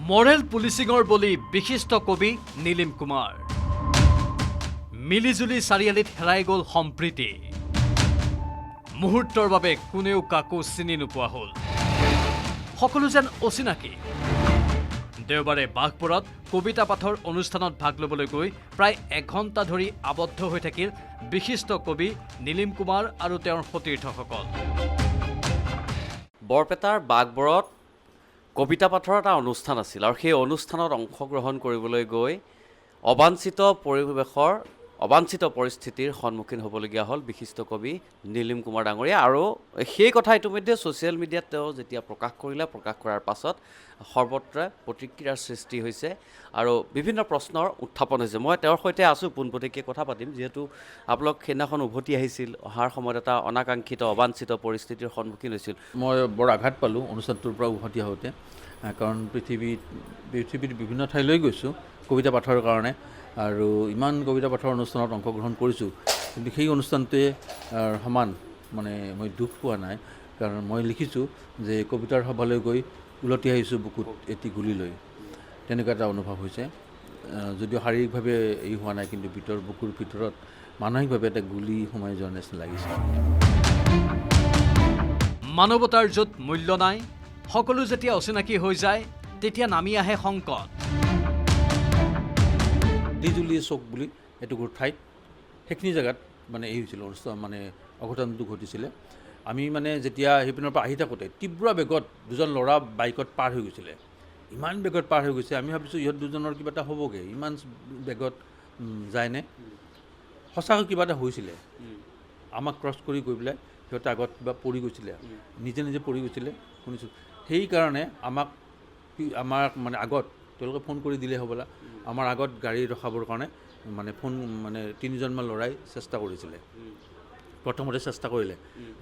Morrell পুলিচিঙৰ বলি বিশিষ্ট কবি নীলিম কুমাৰ। মিলিজুলি চাৰিআলিত হেৰাই গ'ল সম্প্ৰীতি। মুহূৰ্তৰ বাবে কোনেও কাকো চিনি নোপোৱা হ'ল। সকলো যেন অচিনাকি। দেওবাৰে বাঘপুৰত কবিতা পাঠৰ অনুষ্ঠানত ভাগ ল'বলৈ গৈ প্ৰায় এঘণ্টা ধৰি আবদ্ধ হৈ থাকিল বিশিষ্ট কবি নীলিম কুমাৰ আৰু তেওঁৰ সতীৰ্থসকল। বৰপেটাৰ বাঘবৰত কবিতা পাঠৰ এটা অনুষ্ঠান আছিল আৰু সেই অনুষ্ঠানত অংশগ্ৰহণ কৰিবলৈ গৈ অবাঞ্ছিত পৰিস্থিতিৰ সন্মুখীন হ'বলগীয়া হ'ল বিশিষ্ট কবি নীলিম কুমাৰ ডাঙৰীয়া। আৰু সেই কথা ইতিমধ্যে ছ'চিয়েল মিডিয়াত তেওঁ যেতিয়া প্ৰকাশ কৰাৰ পাছত সৰ্বত্ৰে প্ৰতিক্ৰিয়াৰ সৃষ্টি হৈছে আৰু বিভিন্ন প্ৰশ্নৰ উত্থাপন হৈছে। মই তেওঁৰ সৈতে আছোঁ, পোনপটীয়াকৈ কথা পাতিম, যিহেতু আপোনালোক সেইদিনাখন উভতি আহিছিল, অহাৰ সময়ত এটা অনাকাংক্ষিত অবাঞ্ছিত পৰিস্থিতিৰ সন্মুখীন হৈছিল। মই বৰ আঘাত পালোঁ অনুষ্ঠানটোৰ পৰা উভতি আহোঁতে, কাৰণ পৃথিৱীৰ বিভিন্ন ঠাইলৈ গৈছোঁ কবিতা পাঠৰ কাৰণে আৰু ইমান কবিতা পাঠৰ অনুষ্ঠানত অংশগ্ৰহণ কৰিছোঁ, কিন্তু সেই অনুষ্ঠানটোৱে সমান মই দুখ পোৱা নাই, কাৰণ মই লিখিছোঁ যে কবিতাৰ সভালৈ গৈ উলটি আহিছোঁ বুকুত এটি গুলি লৈ, তেনেকুৱা এটা অনুভৱ হৈছে। যদিও শাৰীৰিকভাৱে এই হোৱা নাই, কিন্তু বুকুৰ ভিতৰত মানসিকভাৱে এটা গুলি সোমাই যোৱাৰ নিচিনা লাগিছে। মানৱতাৰ য'ত মূল্য নাই, সকলো যেতিয়া অচিনাকি হৈ যায়, তেতিয়া নামি আহে সংকট। মিলিজুলি চক বুলি এটুকুৰ ঠাইত সেইখিনি জেগাত এই হৈছিল অনুষ্ঠান, অঘটনটো ঘটিছিলে। আমি যেতিয়া সেইপিনৰ পৰা আহি থাকোঁতে তীব্ৰ বেগত দুজন ল'ৰা বাইকত পাৰ হৈ গৈছিলে। ইমান বেগত পাৰ হৈ গৈছে, আমি ভাবিছোঁ ইহঁত দুজনৰ কিবা এটা হ'বগৈ, ইমান বেগত যায়নে। সঁচাকৈ কিবা এটা হৈছিলে। আমাক ক্ৰছ কৰি গৈ পেলাই সিহঁতে আগত কিবা পৰি গৈছিলে, নিজে পৰি গৈছিলে শুনিছোঁ। সেইকাৰণে আমাক আগত তেওঁলোকে ফোন কৰি দিলে হ'বলা, আমাৰ আগত গাড়ী ৰখাবৰ কাৰণে তিনিজনমান ল'ৰাই চেষ্টা কৰিছিলে। প্ৰথমতে চেষ্টা কৰিলে,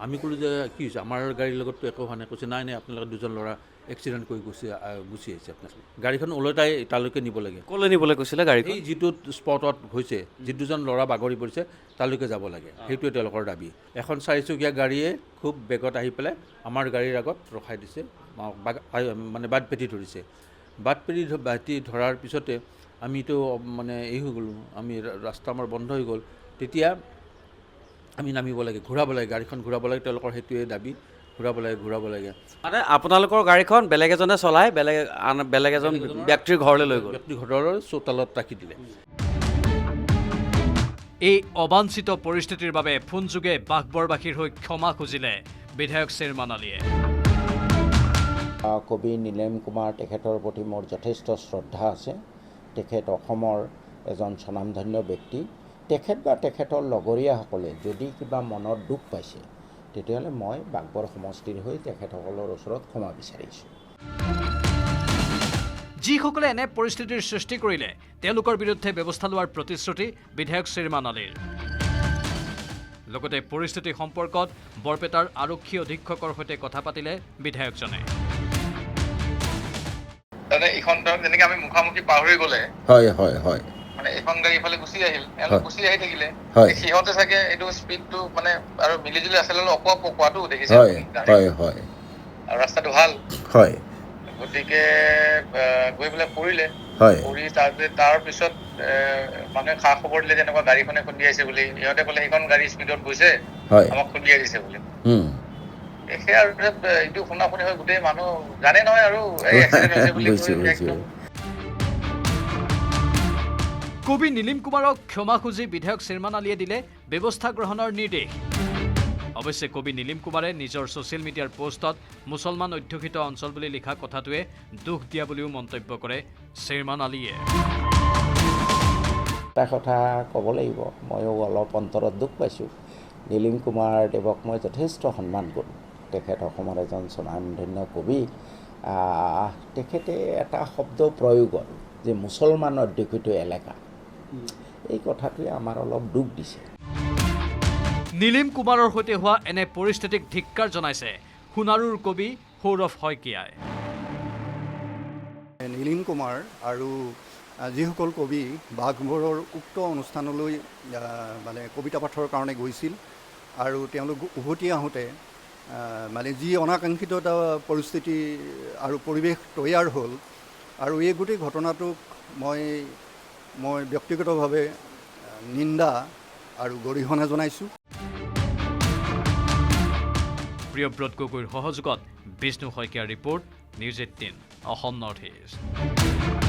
আমি ক'লোঁ যে কি হৈছে, আমাৰ গাড়ীৰ লগততো একো হোৱা নাই। কৈছে নাই আপোনালোকে দুজন ল'ৰা এক্সিডেণ্ট কৰি গুচি আহিছে, আপোনাৰ গাড়ীখন ওলোটাই তালৈকে নিব লাগে। ক'লৈ নিবলৈ কৈছিলে গাড়ীখন? এই যিটো স্পটত হৈছে, যি দুজন ল'ৰা বাগৰি পৰিছে তালৈকে যাব লাগে, সেইটোৱে তেওঁলোকৰ দাবী। এখন চাৰিচকীয়া গাড়ীয়ে খুব বেগত আহি পেলাই আমাৰ গাড়ীৰ আগত ৰখাই দিছে, বাট পেটি ধৰিছে। বাট পেটি ধৰাৰ পিছতে আমিতো এই হৈ গ'লোঁ, ৰাস্তা আমাৰ বন্ধ হৈ গ'ল। তেতিয়া আমি নামিব লাগে, ঘূৰাব লাগে, গাড়ীখন ঘূৰাব লাগে, তেওঁলোকৰ সেইটোৱে দাবী, ঘূৰাব লাগে। আপোনালোকৰ গাড়ীখন বেলেগ এজনে চলাই বেলেগ এজন ব্যক্তিৰ ঘৰলৈ লৈ গ'ল, ব্যক্তিৰ ঘৰৰ চোতালত ৰাখি দিলে। এই অবাঞ্ছিত পৰিস্থিতিৰ বাবে ফোনযোগে বাঘবৰবাসীৰ হৈ ক্ষমা খুজিলে বিধায়ক শ্বেৰমান আলীয়ে। কবি নীলিম কুমাৰ, তেখেতৰ প্ৰতি মোৰ যথেষ্ট শ্ৰদ্ধা আছে। তেখেত অসমৰ এজন স্বনামধন্য ব্যক্তি। তেখেত বা তেখেতৰ লগৰীয়াসকলে যদি কিবা মনত দুখ পাইছে, তেতিয়াহ'লে মই বাঘবৰ সমষ্টিৰ হৈ তেখেতসকলৰ ওচৰত ক্ষমা বিচাৰিছোঁ। যিসকলে এনে পৰিস্থিতিৰ সৃষ্টি কৰিলে তেওঁলোকৰ বিৰুদ্ধে ব্যৱস্থা লোৱাৰ প্ৰতিশ্ৰুতি বিধায়ক শ্বেৰমান আলীৰ। লগতে পৰিস্থিতি সম্পৰ্কত বৰপেটাৰ আৰক্ষী অধীক্ষকৰ সৈতে কথা পাতিলে বিধায়কজনে। এইখন যেনেকে আমি মুখামুখি পাহৰি গ'লে এখন গাড়ী ইফালে গুচি আহিল, গুচি আহি থাকিলে, সিহঁতে চাগে এইটো স্পীডটো আৰু মিলিজুলি আচলতে অকোৱাটো দেখিছে আৰু ৰাস্তাটো ভাল, গতিকে গৈ পেলাই পৰিলে। তাৰ পিছত মানুহে খা খবৰ দিলে যেনেকুৱা গাড়ীখনে খুন্দিয়াইছে বুলি। সিহঁতে ক'লে সেইখন গাড়ী স্পীডত গৈছে, আমাক খুন্দিয়াই দিছে বুলি। সেয়া আৰু এইটো শুনা শুনি হয় গোটেই মানুহ জানে নহয় আৰু এক্সিডেণ্ট হৈছে বুলি একদম। কবি নীলিম কুমাৰক ক্ষমা খুজি বিধায়ক শ্বেৰমান আলীয়ে দিলে ব্যৱস্থা গ্ৰহণৰ নিৰ্দেশ। অৱশ্যে কবি নীলিম কুমাৰে নিজৰ ছ'চিয়েল মিডিয়াৰ পোষ্টত মুছলমান অধ্যুষিত অঞ্চল বুলি লিখা কথাটোৱে দুখ দিয়া বুলিও মন্তব্য কৰে শ্বেৰমান আলীয়ে। এটা কথা ক'ব লাগিব, ময়ো অলপ অন্তৰত দুখ পাইছোঁ। নীলিম কুমাৰ দেৱক মই যথেষ্ট সন্মান কৰোঁ। তেখেত অসমৰ এজন স্বনামধন্য কবি। তেখেতে এটা শব্দ প্ৰয়োগ কৰে যে মুছলমান অধ্যুষিত এলেকা, এই কথাটোৱে আমাৰ অলপ দুখ দিছে। নীলিম কুমাৰৰ সৈতে হোৱা এনে পৰিস্থিতিক ধিক্কাৰ জনাইছে সোণাৰুৰ কবি সৌৰভ শইকীয়াই। নীলিম কুমাৰ আৰু যিসকল কবি বাঘবৰৰ উক্ত অনুষ্ঠানলৈ কবিতা পাঠৰ কাৰণে গৈছিল আৰু তেওঁলোক উভতি আহোঁতে যি অনাকাংক্ষিত এটা পৰিস্থিতি আৰু পৰিৱেশ তৈয়াৰ হ'ল, আৰু এই গোটেই ঘটনাটোক মই ব্যক্তিগতভাৱে নিন্দা আৰু গৰিহণা জনাইছোঁ। প্ৰিয়ব্ৰত গগৈৰ সহযোগত বিষ্ণু শইকীয়াৰ report, news 18 Assam north east.